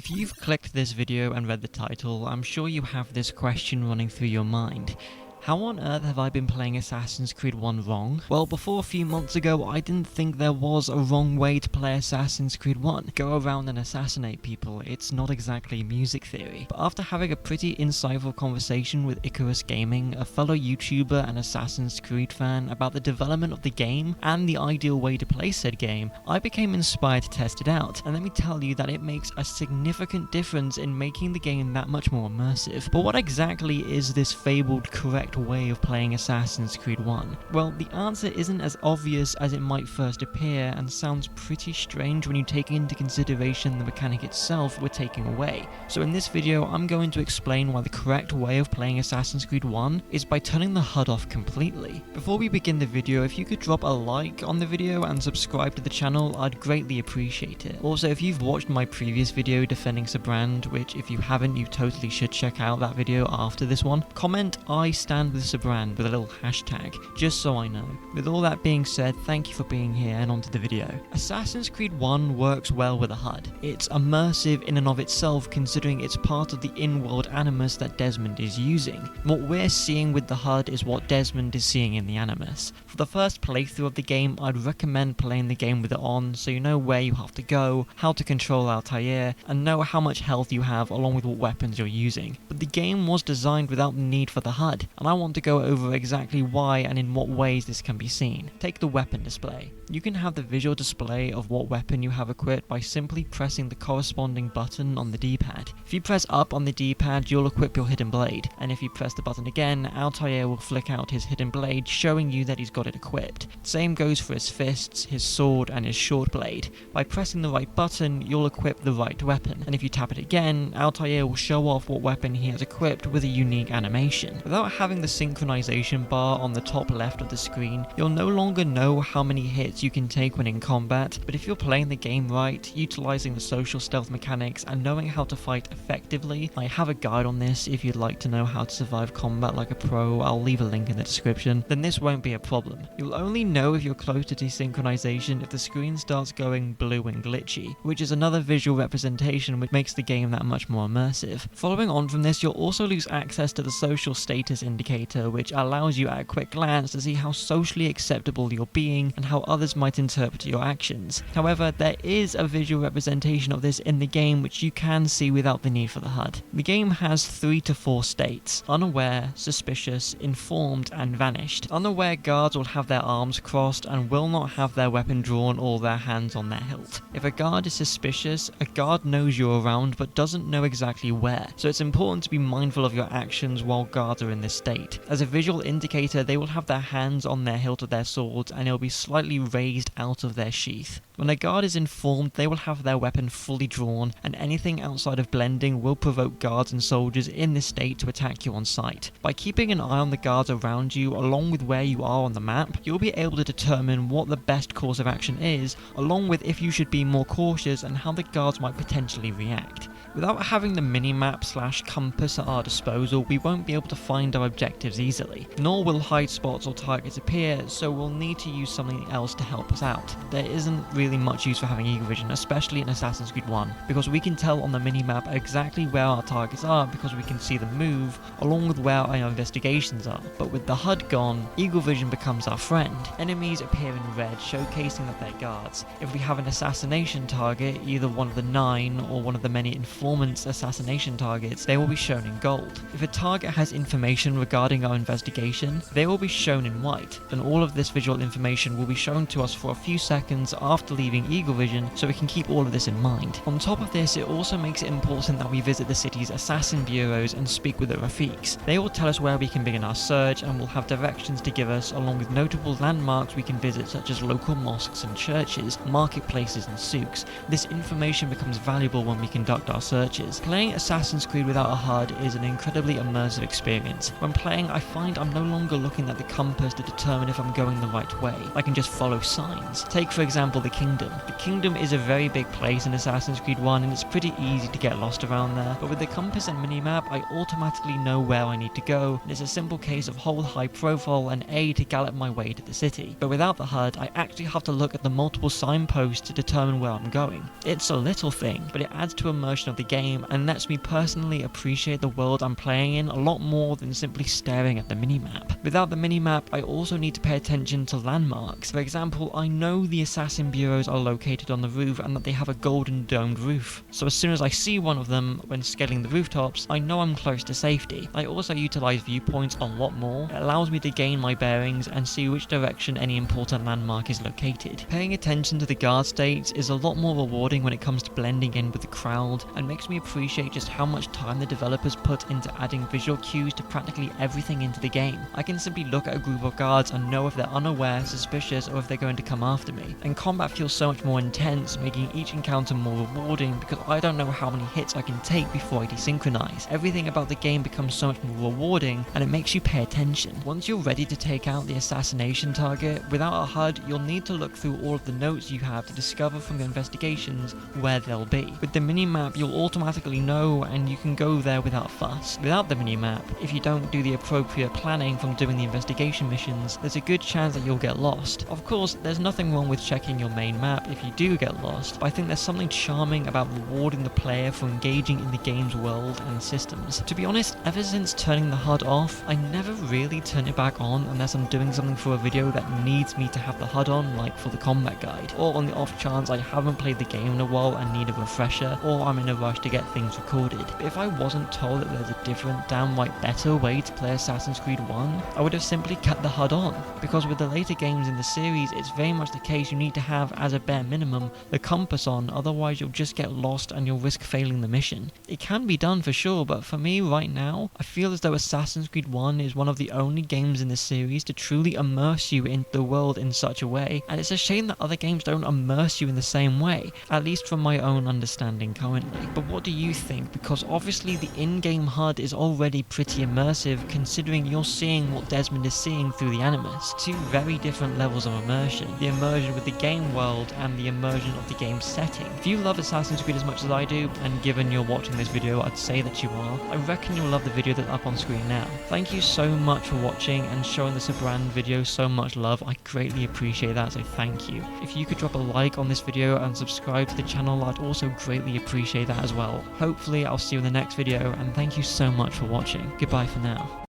If you've clicked this video and read the title, I'm sure you have this question running through your mind. How on earth have I been playing Assassin's Creed 1 wrong? Well, before a few months ago, I didn't think there was a wrong way to play Assassin's Creed 1. Go around and assassinate people, it's not exactly music theory. But after having a pretty insightful conversation with Icarus Gaming, a fellow YouTuber and Assassin's Creed fan, about the development of the game and the ideal way to play said game, I became inspired to test it out. And let me tell you that it makes a significant difference in making the game that much more immersive. But what exactly is this fabled correct way of playing Assassin's Creed 1? Well, the answer isn't as obvious as it might first appear and sounds pretty strange when you take into consideration the mechanic itself we're taking away. So in this video, I'm going to explain why the correct way of playing Assassin's Creed 1 is by turning the HUD off completely. Before we begin the video, if you could drop a like on the video and subscribe to the channel, I'd greatly appreciate it. Also, if you've watched my previous video defending Sabrand, which if you haven't, you totally should check out that video after this one, comment "I stand with Sabrand" with a little hashtag, just so I know. With all that being said, thank you for being here and onto the video. Assassin's Creed 1 works well with a HUD. It's immersive in and of itself, considering it's part of the in-world animus that Desmond is using. What we're seeing with the HUD is what Desmond is seeing in the animus. For the first playthrough of the game, I'd recommend playing the game with it on, so you know where you have to go, how to control Altair, and know how much health you have along with what weapons you're using. But the game was designed without the need for the HUD, and I want to go over exactly why and in what ways this can be seen. Take the weapon display. You can have the visual display of what weapon you have equipped by simply pressing the corresponding button on the D-pad. If you press up on the D-pad, you'll equip your hidden blade, and if you press the button again, Altair will flick out his hidden blade, showing you that he's got it equipped. Same goes for his fists, his sword, and his short blade. By pressing the right button, you'll equip the right weapon, and if you tap it again, Altair will show off what weapon he has equipped with a unique animation. Without having the synchronization bar on the top left of the screen, you'll no longer know how many hits you can take when in combat, but if you're playing the game right, utilizing the social stealth mechanics and knowing how to fight effectively, I have a guide on this if you'd like to know how to survive combat like a pro, I'll leave a link in the description, then this won't be a problem. You'll only know if you're close to desynchronization if the screen starts going blue and glitchy, which is another visual representation which makes the game that much more immersive. Following on from this, you'll also lose access to the social status indicator, which allows you at a quick glance to see how socially acceptable you're being and how others might interpret your actions. However, there is a visual representation of this in the game which you can see without the need for the HUD. The game has 3 to 4 states: unaware, suspicious, informed, and vanished. Unaware guards will have their arms crossed and will not have their weapon drawn or their hands on their hilt. If a guard is suspicious, a guard knows you're around but doesn't know exactly where, so it's important to be mindful of your actions while guards are in this state. As a visual indicator, they will have their hands on their hilt of their swords and it will be slightly raised out of their sheath. When a guard is informed, they will have their weapon fully drawn, and anything outside of blending will provoke guards and soldiers in this state to attack you on sight. By keeping an eye on the guards around you along with where you are on the map, you'll be able to determine what the best course of action is, along with if you should be more cautious and how the guards might potentially react. Without having the minimap/compass at our disposal, we won't be able to find our objectives easily, nor will hide spots or targets appear, so we'll need to use something else to help us out. There isn't really much use for having eagle vision, especially in Assassin's Creed 1, because we can tell on the minimap exactly where our targets are because we can see them move, along with where our investigations are. But with the HUD gone, eagle vision becomes our friend. Enemies appear in red, showcasing that they're guards. If we have an assassination target, either one of the 9 or one of the many informant's assassination targets, they will be shown in gold. If a target has information regarding our investigation, they will be shown in white, and all of this visual information will be shown to us for a few seconds after leaving eagle vision, so we can keep all of this in mind. On top of this, it also makes it important that we visit the city's assassin bureaus and speak with the Rafiqs. They will tell us where we can begin our search and will have directions to give us, along with notable landmarks we can visit such as local mosques and churches, marketplaces and souks. This information becomes valuable when we conduct our searches. Playing Assassin's Creed without a HUD is an incredibly immersive experience. When playing, I find I'm no longer looking at the compass to determine if I'm going the right way. I can just follow signs. Take for example the Kingdom. The Kingdom is a very big place in Assassin's Creed 1 and it's pretty easy to get lost around there, but with the compass and minimap I automatically know where I need to go, and it's a simple case of hold high profile and A to gallop my way to the city. But without the HUD, I actually have to look at the multiple signposts to determine where I'm going. It's a little thing, but it adds to immersion of the game and lets me personally appreciate the world I'm playing in a lot more than simply staring at the minimap. Without the minimap, I also need to pay attention to landmarks. For example, I know the assassin bureaus are located on the roof and that they have a golden domed roof. So as soon as I see one of them when scaling the rooftops, I know I'm close to safety. I also utilize viewpoints a lot more. It allows me to gain my bearings and see which direction any important landmark is located. Paying attention to the guard states is a lot more rewarding when it comes to blending in with the crowd and makes me appreciate just how much time the developers put into adding visual cues to practically everything into the game. I can simply look at a group of guards and know if they're unaware, suspicious, or if they're going to come after me. And combat feels so much more intense, making each encounter more rewarding because I don't know how many hits I can take before I desynchronize. Everything about the game becomes so much more rewarding and it makes you pay attention. Once you're ready to take out the assassination target, without a HUD, you'll need to look through all of the notes you have to discover from your investigations where they'll be. With the minimap, you'll automatically know and you can go there without fuss. Without the minimap, if you don't do the appropriate planning from doing the investigation missions, there's a good chance that you'll get lost. Of course, there's nothing wrong with checking your main map if you do get lost, but I think there's something charming about rewarding the player for engaging in the game's world and systems. To be honest, ever since turning the HUD off, I never really turn it back on unless I'm doing something for a video that needs me to have the HUD on, like for the combat guide, or on the off chance I haven't played the game in a while and need a refresher, or I'm in a rush to get things recorded. But if I wasn't told that there's a different, downright better way to play Assassin's Creed 1, I would have simply cut the HUD on, because with the later games in the series, it's very much the case you need to have, as a bare minimum, the compass on, otherwise you'll just get lost and you'll risk failing the mission. It can be done for sure, but for me right now, I feel as though Assassin's Creed 1 is one of the only games in the series to truly immerse you into the world in such a way, and it's a shame that other games don't immerse you in the same way, at least from my own understanding currently. But what do you think? Because obviously the in-game HUD is already pretty immersive, considering you're seeing what Desmond is seeing through the Animus. Two very different levels of immersion. The immersion with the game world and the immersion of the game setting. If you love Assassin's Creed as much as I do, and given you're watching this video, I'd say that you are, I reckon you'll love the video that's up on screen now. Thank you so much for watching and showing this brand video so much love. I greatly appreciate that, so thank you. If you could drop a like on this video and subscribe to the channel, I'd also greatly appreciate that as well. Hopefully I'll see you in the next video, and thank you so much for watching. Goodbye for now.